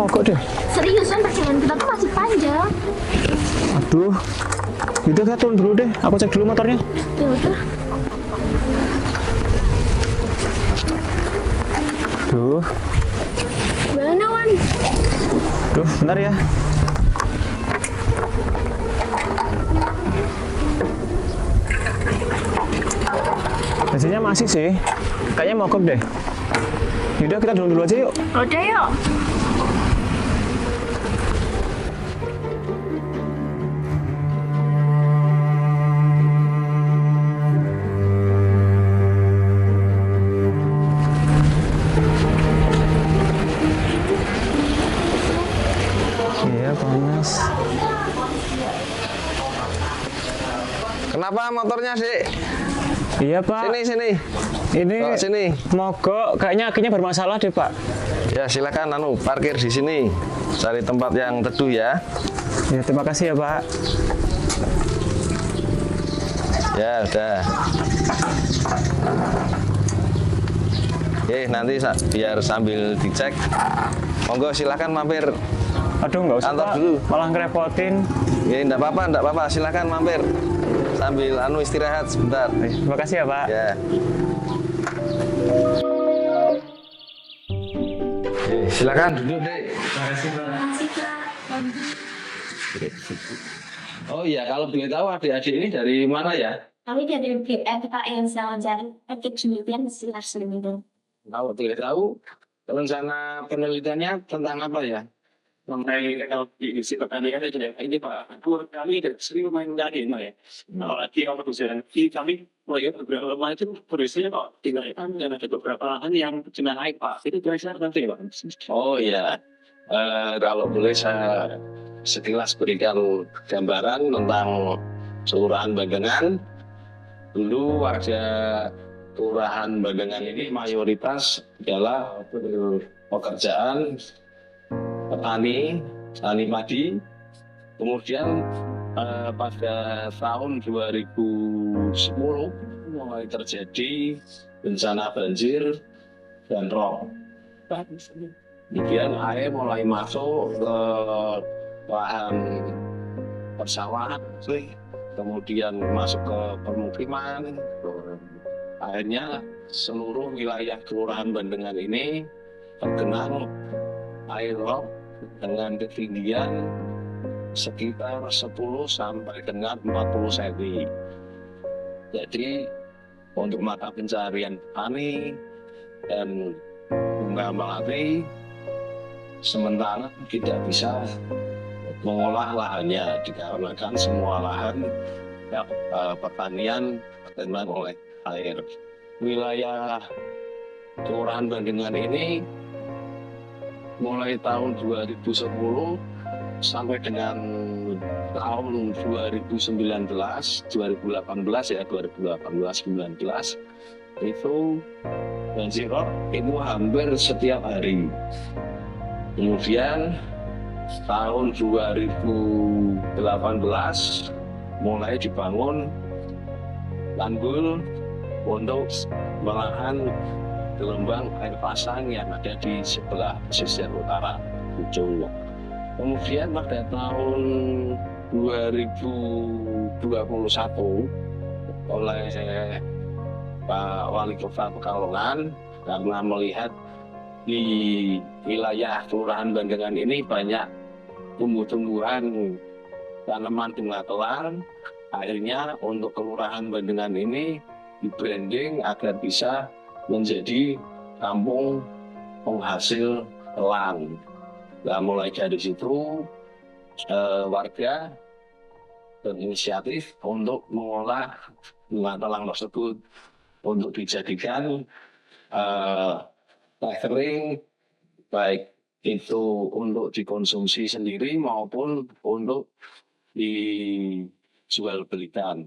mogok deh. Seriusan perjalanan kita tuh masih panjang. Aduh. Yaudah kita turun dulu deh. Aku cek dulu motornya. Ya udah. Duh. Mana Wan? Duh, bentar ya. Bensinnya masih sih. Kayaknya mogok deh. Yaudah kita dulu aja yuk. Udah yuk. Iya panas. Kenapa motornya sih? Iya pak. Sini. Ini Oh, sini. mogok. Kayaknya akhirnya bermasalah deh pak. Ya silakan parkir di sini. Cari tempat yang teduh ya. Ya terima kasih ya pak. Ya udah. Oke nanti biar sambil dicek. Monggo silakan mampir. Aduh nggak usah Kantor pak. dulu. Malah ngerepotin. Ya enggak apa-apa. Silakan mampir. Sambil istirahat sebentar. Terima kasih ya pak. Ya. Oke, silakan duduk deh. Makasih Kak. Oh iya, kalau boleh tahu adik-adik ini dari mana ya? Kami dari BMKM Selajar Penelitian Sinar Selimido. Kalau boleh tahu, rencana penelitiannya tentang apa ya? mengenai teknologi industri pertanian dan ini Pak, kami sering main dari ya. Di awal perjalanan kami melihat beberapa rumah itu berisinya Pak, tinggalkan dan ada beberapa lahan yang kena air Pak. Itu kira-kira nanti Pak. Oh iya, kalau boleh saya sekilas berikan gambaran tentang Kelurahan Bandengan. Dulu warga Kelurahan Bandengan ini mayoritas adalah pekerjaan petani padi. Kemudian pada tahun 2010 mulai terjadi bencana banjir dan rob. Kemudian air mulai masuk ke lahan persawahan, kemudian masuk ke permukiman. Akhirnya seluruh wilayah Kelurahan Bandengan ini tergenang air rob dengan ketinggian sekitar 10 sampai dengan 40 cm. Jadi untuk mata pencarian petani dan bunga melati sementara tidak bisa mengolah lahannya dikarenakan semua lahan pertanian tergenang oleh air. Wilayah Kelurahan Bandengan ini mulai tahun 2010 sampai dengan tahun 2018 ya 2018-19 itu banjir rob itu hampir setiap hari. Kemudian tahun 2018 mulai dibangun tanggul untuk menahan gelombang air pasang yang ada di sebelah pesisir utara ujung. Kemudian pada tahun 2021 oleh Pak Wali Kota Pekalongan karena melihat di wilayah Kelurahan Bandengan ini banyak tumbuh-tumbuhan tanaman bunga telang, akhirnya untuk Kelurahan Bandengan ini di branding agar bisa menjadi kampung penghasil telang. Nah, mulai dari situ warga berinisiatif untuk mengolah bunga telang tersebut untuk dijadikan teh kering, baik itu untuk dikonsumsi sendiri maupun untuk dijual belikan.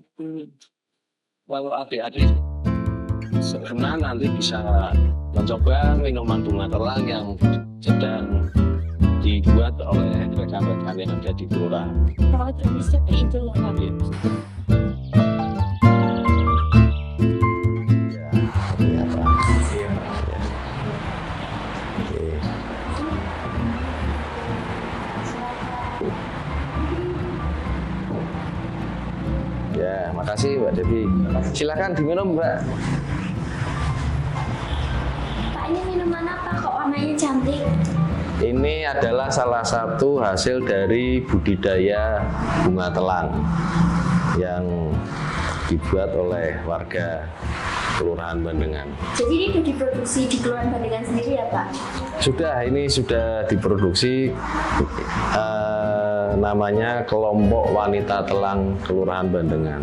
Kalau adik-adik senang nanti bisa mencoba minuman bunga telang yang sedang dibuat oleh rekan-rekan yang ada di kelurahan. Kalau bisa itu Ya, makasih Mbak Devi. Silakan diminum Mbak. Pak, ini minuman apa kok warnanya cantik? Ini adalah salah satu hasil dari budidaya bunga telang yang dibuat oleh warga Kelurahan Bandengan. Jadi ini udah diproduksi di Kelurahan Bandengan sendiri ya Pak? Ini sudah diproduksi, namanya Kelompok Wanita Telang Kelurahan Bandengan.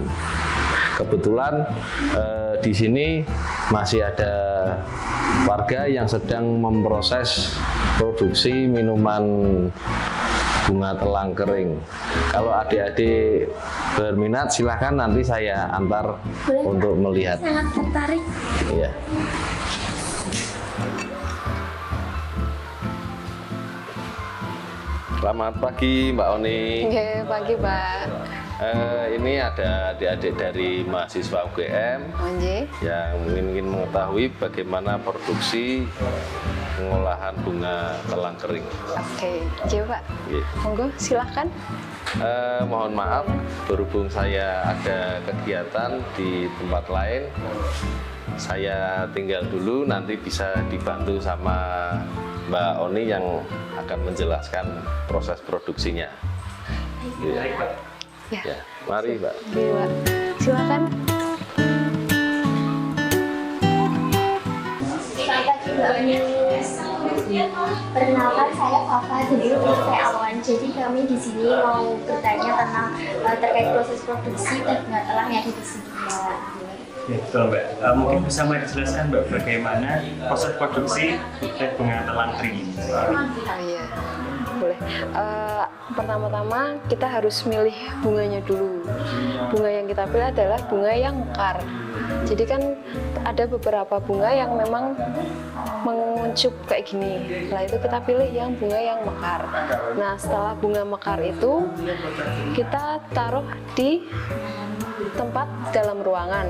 Kebetulan di sini masih ada warga yang sedang memproses produksi minuman bunga telang kering. Kalau adik-adik berminat silahkan nanti saya antar untuk melihat. Sangat tertarik. Iya. Selamat pagi Mbak Oni. Oke, pagi Pak. Ini ada adik-adik dari mahasiswa UGM Onje. yang ingin mengetahui bagaimana produksi pengolahan bunga telang kering. Oke, coba Pak. Iya. Monggo, silahkan. Mohon maaf, berhubung saya ada kegiatan di tempat lain, saya tinggal dulu, nanti bisa dibantu sama Mbak Oni yang akan menjelaskan proses produksinya. Ya, Ya, ya. Mari Mbak. oke Pak. Silahkan. Selamat pagi Mbak Oni. Perkenalkan saya Fafa dari Universitas Awan. Jadi kami di sini mau bertanya tentang terkait proses produksi bunga telang yang ada di sini. Ya betul Mbak. Mungkin bisa Mbak dijelaskan Mbak bagaimana proses produksi dari bunga telang kering ini? Oh iya, boleh. Pertama-tama kita harus milih bunganya dulu. Bunga yang kita pilih adalah bunga yang mekar. Jadi kan ada beberapa bunga yang memang menguncup kayak gini. Nah itu kita pilih yang bunga yang mekar. Nah setelah bunga mekar itu kita taruh di tempat dalam ruangan.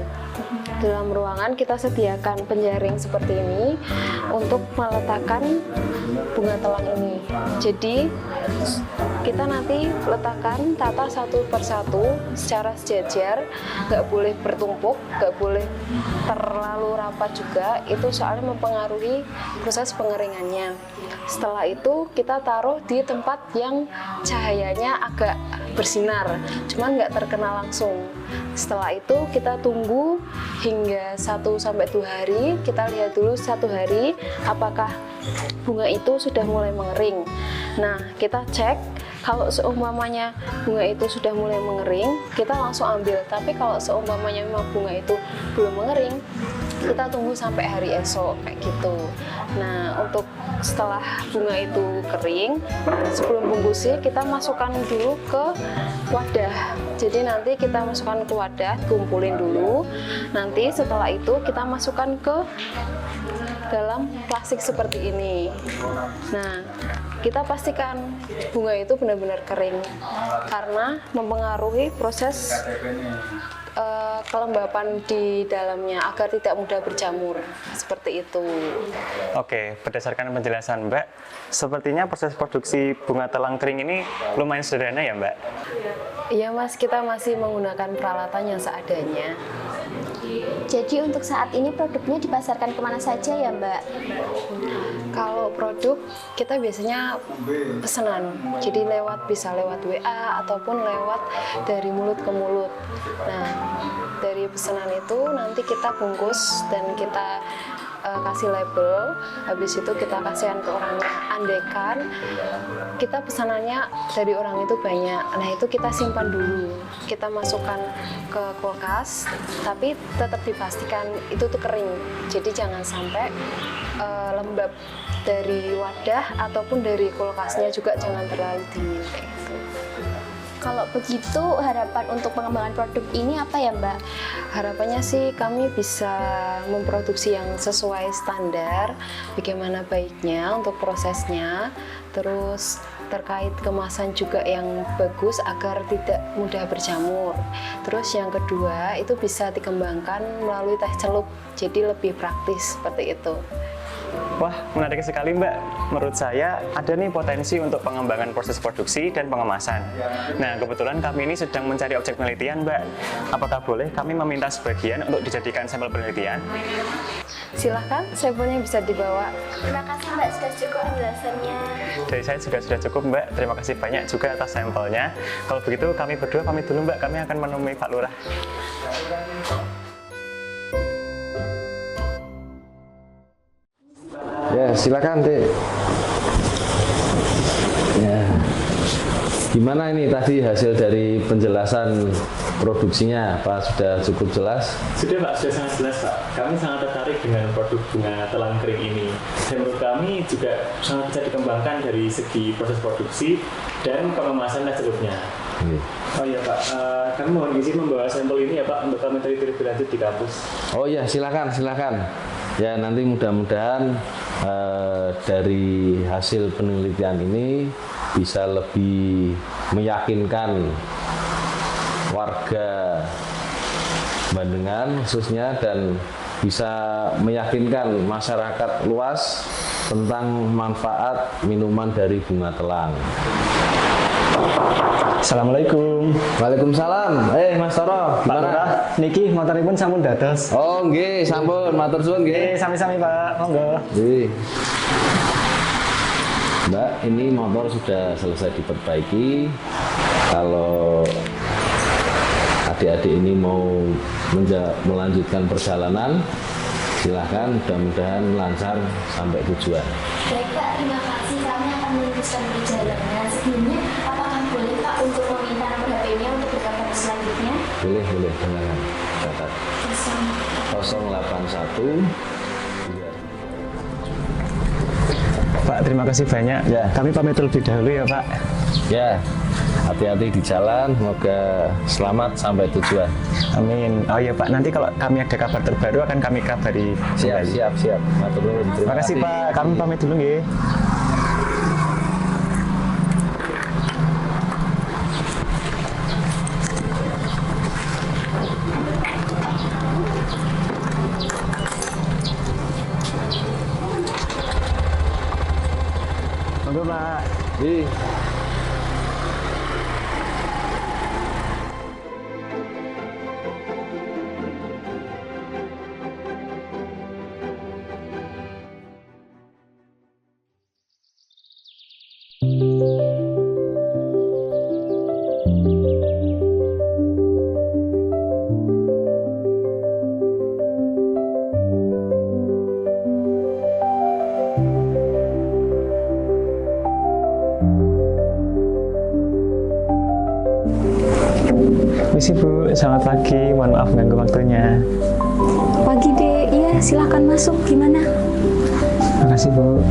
Dalam ruangan kita sediakan penjaring seperti ini untuk meletakkan bunga telang ini. Jadi kita nanti letakkan tata satu persatu secara sejajar, nggak boleh bertumpuk, nggak boleh terlalu rapat juga, itu soalnya mempengaruhi proses pengeringannya. Setelah itu kita taruh di tempat yang cahayanya agak bersinar, cuman nggak terkena langsung. Setelah itu kita tunggu hingga 1-2 hari, kita lihat dulu 1 hari apakah bunga itu sudah mulai mengering. Nah, kita cek kalau seumpamanya bunga itu sudah mulai mengering, kita langsung ambil. Tapi kalau seumpamanya memang bunga itu belum mengering, kita tunggu sampai hari esok kayak gitu. Nah, untuk setelah bunga itu kering, sebelum bungkusnya kita masukkan dulu ke wadah. Jadi nanti kita masukkan ke wadah, kumpulin dulu. Nanti setelah itu kita masukkan ke dalam plastik seperti ini. Nah, kita pastikan bunga itu benar-benar kering karena mempengaruhi proses kelembapan di dalamnya agar tidak mudah berjamur seperti itu. Oke, berdasarkan penjelasan Mbak, sepertinya proses produksi bunga telang kering ini lumayan sederhana ya Mbak? Iya Mas, kita masih menggunakan peralatan yang seadanya. Jadi untuk saat ini produknya dipasarkan kemana saja ya Mbak? Kalau produk kita biasanya pesanan, jadi bisa lewat WA ataupun lewat dari mulut ke mulut. Nah, dari pesanan itu nanti kita bungkus dan kita kasih label, habis itu kita kasihkan ke orangnya. Andaikan kita pesanannya dari orang itu banyak, nah itu kita simpan dulu, kita masukkan ke kulkas, tapi tetap dipastikan itu tuh kering, jadi jangan sampai lembab dari wadah ataupun dari kulkasnya juga jangan terlalu dingin kayak gitu. Kalau begitu harapan untuk pengembangan produk ini apa ya Mbak? Harapannya sih kami bisa memproduksi yang sesuai standar, bagaimana baiknya untuk prosesnya, terus terkait kemasan juga yang bagus agar tidak mudah berjamur. Terus yang kedua itu bisa dikembangkan melalui teh celup, jadi lebih praktis seperti itu. Wah, menarik sekali Mbak. Menurut saya ada nih potensi untuk pengembangan proses produksi dan pengemasan. Nah, kebetulan kami ini sedang mencari objek penelitian Mbak. Apakah boleh kami meminta sebagian untuk dijadikan sampel penelitian? Silahkan, sampelnya bisa dibawa. Terima kasih Mbak sudah cukup penjelasannya. Dari saya juga sudah cukup Mbak. Terima kasih banyak juga atas sampelnya. Kalau begitu kami berdua pamit dulu Mbak. Kami akan menemui Pak Lurah. Ya, silakan, Dek. Ya. Gimana ini tadi hasil dari penjelasan produksinya? Apa sudah cukup jelas? Sudah Pak, sudah sangat jelas Pak. Kami sangat tertarik dengan produk bunga telang kering ini. Dan menurut kami juga sangat bisa dikembangkan dari segi proses produksi dan pengemasan dan celupnya. Oh iya Pak, kami mohon izin membawa sampel ini ya Pak untuk kami teliti lebih lanjut di kampus. Oh ya, silakan, silakan. Ya, nanti mudah-mudahan dari hasil penelitian ini bisa lebih meyakinkan warga Bandengan khususnya dan bisa meyakinkan masyarakat luas tentang manfaat minuman dari bunga telang. Assalamualaikum. Waalaikumsalam. Mas Toro, Pak gimana? Lurah, niki motoripun sampun dados. Oh, nggih, sampun matur suwun nggih. Sami-sami Pak, monggo. Nggih. Mbak, ini motor sudah selesai diperbaiki. Kalau adik-adik ini mau melanjutkan perjalanan, silahkan, mudah-mudahan lancar sampai tujuan. Baik Pak, terima kasih. Kami akan meneruskan perjalanan. Sebelumnya, apakah boleh Pak untuk meminta nomor HP-nya untuk berkabar selanjutnya? Boleh, dengarkan. Catat. 081. Pak, terima kasih banyak. Ya. Kami pamit terlebih dahulu ya Pak. Ya, hati-hati di jalan. Semoga selamat sampai tujuan. Amin. Oh iya Pak, nanti kalau kami ada kabar terbaru akan kami kabari kembali. Siap. Matur nuwun. Terima kasih Pak, kami pamit dulu nggih. Monggo Pak. Ih. Misi Bu, selamat pagi. Mohon maaf ganggu waktunya. Pagi Dek, iya silahkan masuk. Gimana? Makasih Bu.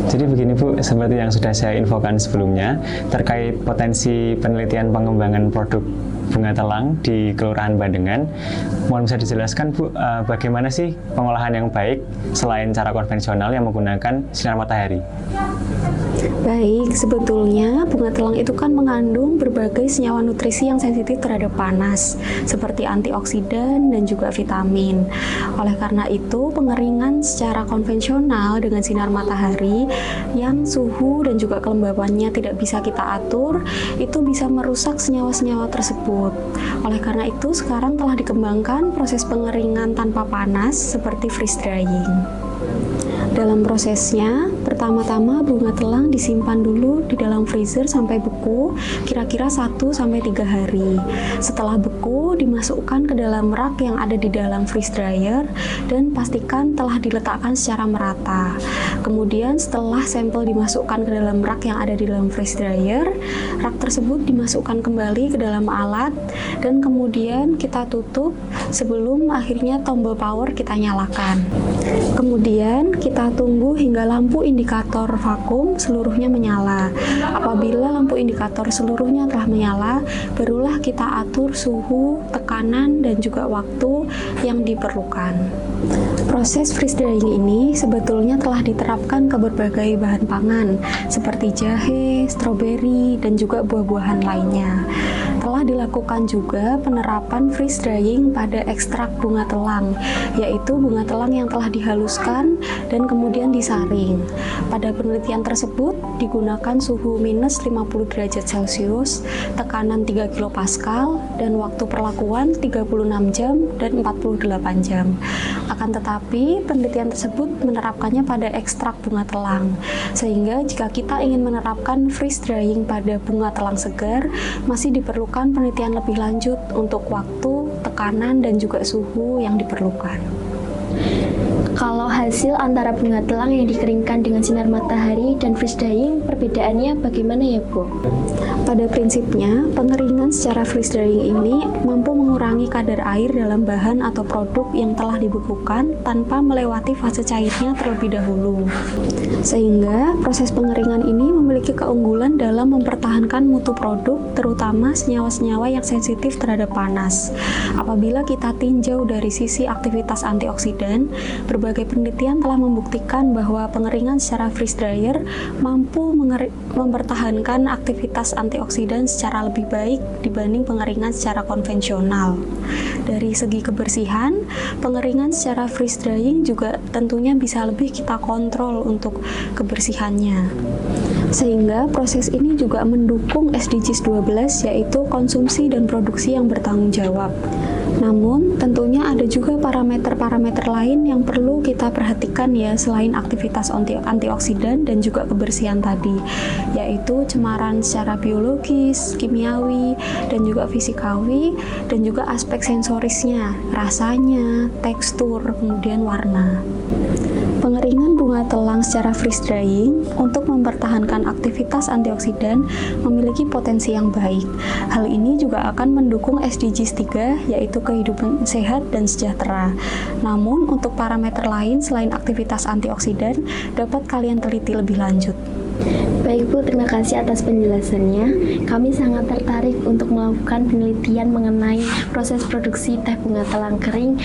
Jadi begini Bu, seperti yang sudah saya infokan sebelumnya, terkait potensi penelitian pengembangan produk bunga telang di Kelurahan Bandengan, mohon bisa dijelaskan Bu, bagaimana sih pengolahan yang baik selain cara konvensional yang menggunakan sinar matahari? Baik, sebetulnya bunga telang itu kan mengandung berbagai senyawa nutrisi yang sensitif terhadap panas, seperti antioksidan dan juga vitamin. Oleh karena itu, pengeringan secara konvensional dengan sinar matahari yang suhu dan juga kelembabannya tidak bisa kita atur, itu bisa merusak senyawa-senyawa tersebut. Oleh karena itu, sekarang telah dikembangkan proses pengeringan tanpa panas seperti freeze drying. Dalam prosesnya, pertama-tama bunga telang disimpan dulu di dalam freezer sampai beku, kira-kira 1-3 hari. Setelah beku, dimasukkan ke dalam rak yang ada di dalam freeze dryer dan pastikan telah diletakkan secara merata. Kemudian setelah sampel dimasukkan ke dalam rak yang ada di dalam freeze dryer, rak tersebut dimasukkan kembali ke dalam alat dan kemudian kita tutup sebelum akhirnya tombol power kita nyalakan. Kemudian kita tunggu hingga lampu indikator vakum seluruhnya menyala. Apabila lampu indikator seluruhnya telah menyala, barulah kita atur suhu, tekanan tekanan, dan juga waktu yang diperlukan. Proses freeze drying ini sebetulnya telah diterapkan ke berbagai bahan pangan seperti jahe, stroberi, dan juga buah-buahan lainnya. Telah dilakukan juga penerapan freeze drying pada ekstrak bunga telang, yaitu bunga telang yang telah dihaluskan dan kemudian disaring. Pada penelitian tersebut digunakan suhu minus 50 derajat Celcius, tekanan 3 kilopascal, dan waktu perlakuan 36 jam dan 48 jam. Akan tetapi, penelitian tersebut menerapkannya pada ekstrak bunga telang, sehingga jika kita ingin menerapkan freeze drying pada bunga telang segar, masih diperlukan penelitian lebih lanjut untuk waktu, tekanan, dan juga suhu yang diperlukan. Kalau hasil antara bunga telang yang dikeringkan dengan sinar matahari dan freeze drying, perbedaannya bagaimana ya, Bu? Pada prinsipnya, pengeringan secara freeze drying ini mampu mengurangi kadar air dalam bahan atau produk yang telah dibekukan tanpa melewati fase cairnya terlebih dahulu. Sehingga proses pengeringan ini memiliki keunggulan dalam mempertahankan mutu produk, terutama senyawa-senyawa yang sensitif terhadap panas. Apabila kita tinjau dari sisi aktivitas antioksidan, berbagai penelitian telah membuktikan bahwa pengeringan secara freeze dryer mampu mempertahankan aktivitas antioksidan secara lebih baik dibanding pengeringan secara konvensional. Dari segi kebersihan, pengeringan secara freeze drying juga tentunya bisa lebih kita kontrol untuk kebersihannya. Sehingga proses ini juga mendukung SDGs 12, yaitu konsumsi dan produksi yang bertanggung jawab. Namun, tentunya ada juga parameter-parameter lain yang perlu kita perhatikan ya, selain aktivitas antioksidan dan juga kebersihan tadi, yaitu cemaran secara biologis, kimiawi, dan juga fisikawi, dan juga aspek sensorisnya, rasanya, tekstur, kemudian warna. Pengeringan bunga telang secara freeze drying untuk mempertahankan aktivitas antioksidan memiliki potensi yang baik. Hal ini juga akan mendukung SDGs 3, yaitu kehidupan sehat dan sejahtera. Namun, untuk parameter lain selain aktivitas antioksidan dapat kalian teliti lebih lanjut. Baik Bu, terima kasih atas penjelasannya. Kami sangat tertarik untuk melakukan penelitian mengenai proses produksi teh bunga telang kering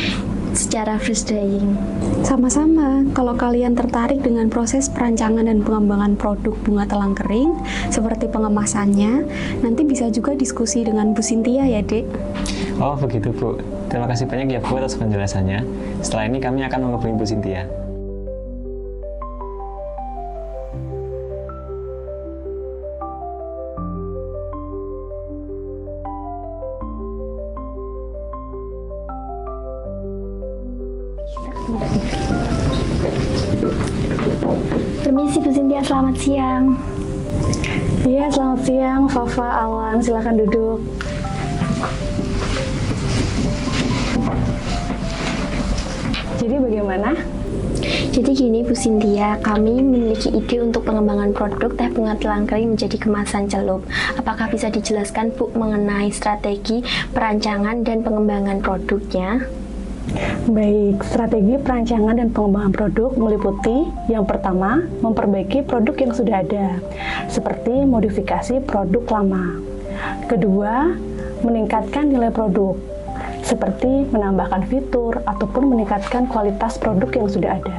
secara freeze drying. Sama-sama, kalau kalian tertarik dengan proses perancangan dan pengembangan produk bunga telang kering, seperti pengemasannya, nanti bisa juga diskusi dengan Bu Cynthia ya, Dek. Oh begitu Bu, terima kasih banyak ya Bu atas penjelasannya. Setelah ini kami akan menghubungi Bu Cynthia. Permisi Bu Cynthia, selamat siang. Iya, selamat siang, Fafa, Awan, silakan duduk. Jadi bagaimana? Jadi gini Bu Cynthia, kami memiliki ide untuk pengembangan produk teh bunga telang kering menjadi kemasan celup. Apakah bisa dijelaskan Bu mengenai strategi perancangan dan pengembangan produknya? Baik, strategi perancangan dan pengembangan produk meliputi yang pertama, memperbaiki produk yang sudah ada, seperti modifikasi produk lama. Kedua, meningkatkan nilai produk, seperti menambahkan fitur ataupun meningkatkan kualitas produk yang sudah ada.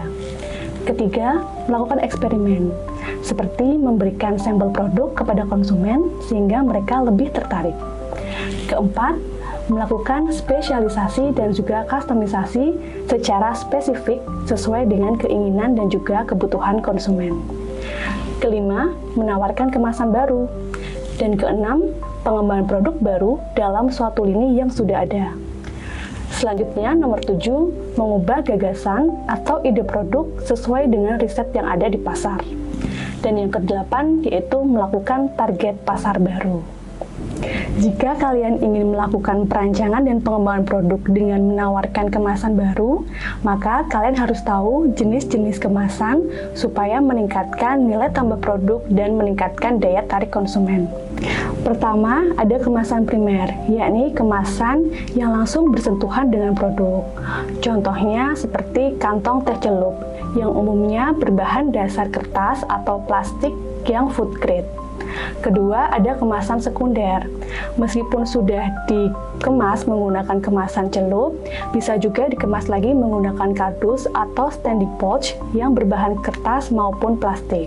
Ketiga, melakukan eksperimen, seperti memberikan sampel produk kepada konsumen sehingga mereka lebih tertarik. Keempat, melakukan spesialisasi dan juga kustomisasi secara spesifik sesuai dengan keinginan dan juga kebutuhan konsumen. Kelima, menawarkan kemasan baru. Dan keenam, pengembangan produk baru dalam suatu lini yang sudah ada. Selanjutnya, nomor 7, mengubah gagasan atau ide produk sesuai dengan riset yang ada di pasar. Dan yang ke-8, yaitu melakukan target pasar baru. Jika kalian ingin melakukan perancangan dan pengembangan produk dengan menawarkan kemasan baru, maka kalian harus tahu jenis-jenis kemasan supaya meningkatkan nilai tambah produk dan meningkatkan daya tarik konsumen. Pertama, ada kemasan primer, yakni kemasan yang langsung bersentuhan dengan produk. Contohnya seperti kantong teh celup, yang umumnya berbahan dasar kertas atau plastik yang food grade. Kedua, ada kemasan sekunder. Meskipun sudah dikemas menggunakan kemasan celup, bisa juga dikemas lagi menggunakan kardus atau standing pouch yang berbahan kertas maupun plastik.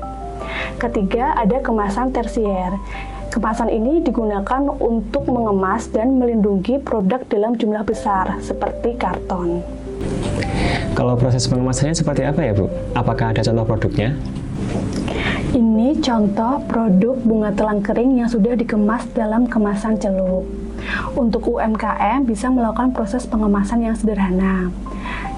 Ketiga, ada kemasan tersier. Kemasan ini digunakan untuk mengemas dan melindungi produk dalam jumlah besar, seperti karton. Kalau proses pengemasannya seperti apa ya Bu? Apakah ada contoh produknya? Ini contoh produk bunga telang kering yang sudah dikemas dalam kemasan celup. Untuk UMKM bisa melakukan proses pengemasan yang sederhana.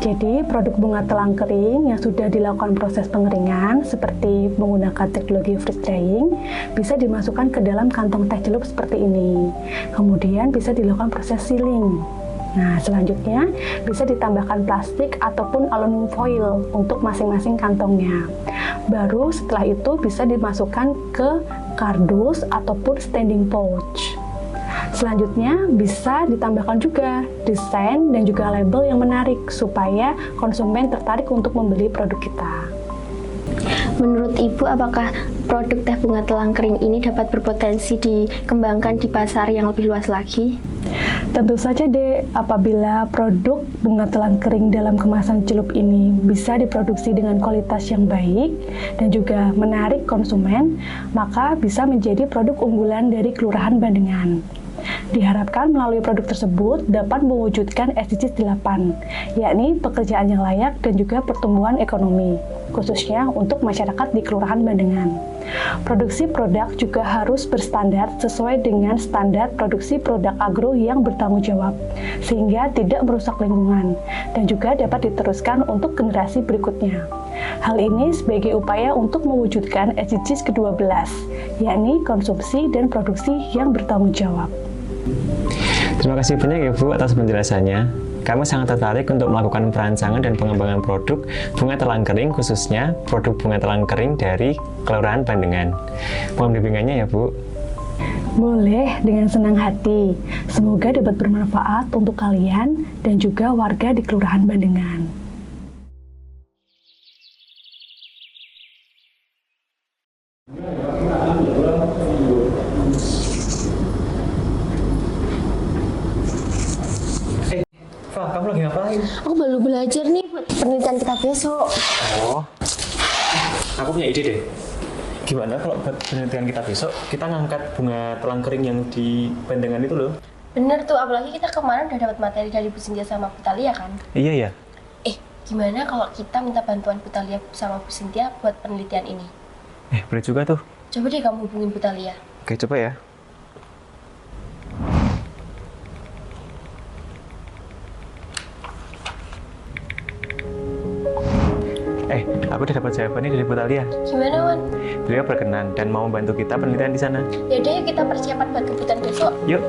Jadi, produk bunga telang kering yang sudah dilakukan proses pengeringan seperti menggunakan teknologi freeze drying bisa dimasukkan ke dalam kantong teh celup seperti ini. Kemudian bisa dilakukan proses sealing. Nah, selanjutnya bisa ditambahkan plastik ataupun aluminium foil untuk masing-masing kantongnya. Baru setelah itu bisa dimasukkan ke kardus ataupun standing pouch. Selanjutnya bisa ditambahkan juga desain dan juga label yang menarik supaya konsumen tertarik untuk membeli produk kita. Menurut Ibu, apakah produk teh bunga telang kering ini dapat berpotensi dikembangkan di pasar yang lebih luas lagi? Tentu saja deh, apabila produk bunga telang kering dalam kemasan celup ini bisa diproduksi dengan kualitas yang baik dan juga menarik konsumen, maka bisa menjadi produk unggulan dari Kelurahan Bandengan. Diharapkan melalui produk tersebut dapat mewujudkan SDGs 8, yakni pekerjaan yang layak dan juga pertumbuhan ekonomi, khususnya untuk masyarakat di Kelurahan Bandengan. Produksi produk juga harus berstandar sesuai dengan standar produksi produk agro yang bertanggung jawab, sehingga tidak merusak lingkungan, dan juga dapat diteruskan untuk generasi berikutnya. Hal ini sebagai upaya untuk mewujudkan SDGs ke-12, yakni konsumsi dan produksi yang bertanggung jawab. Terima kasih banyak ya Bu atas penjelasannya. Kami sangat tertarik untuk melakukan perancangan dan pengembangan produk bunga telang kering, khususnya produk bunga telang kering dari Kelurahan Bandengan. Mohon bimbingannya ya Bu. Boleh, dengan senang hati. Semoga dapat bermanfaat untuk kalian dan juga warga di Kelurahan Bandengan. Fah, kamu lagi ngapain? Aku baru belajar nih buat penelitian kita besok. Oh, aku punya ide deh. Gimana kalau buat penelitian kita besok, kita ngangkat bunga telang kering yang di Bandengan itu loh. Bener tuh, apalagi kita kemarin udah dapat materi dari Bu Cynthia sama Bu Thalia kan? Iya ya. Gimana kalau kita minta bantuan Bu Thalia sama Bu Cynthia buat penelitian ini? Boleh juga tuh. Coba deh kamu hubungin Bu Thalia. Oke, coba ya. Aku udah dapat jawabannya dari Bu Thalia. Gimana, Wan? Beliau berkenan dan mau membantu kita penelitian di sana. Yaudah, yuk kita persiapan buat kebutuhan besok. Yuk.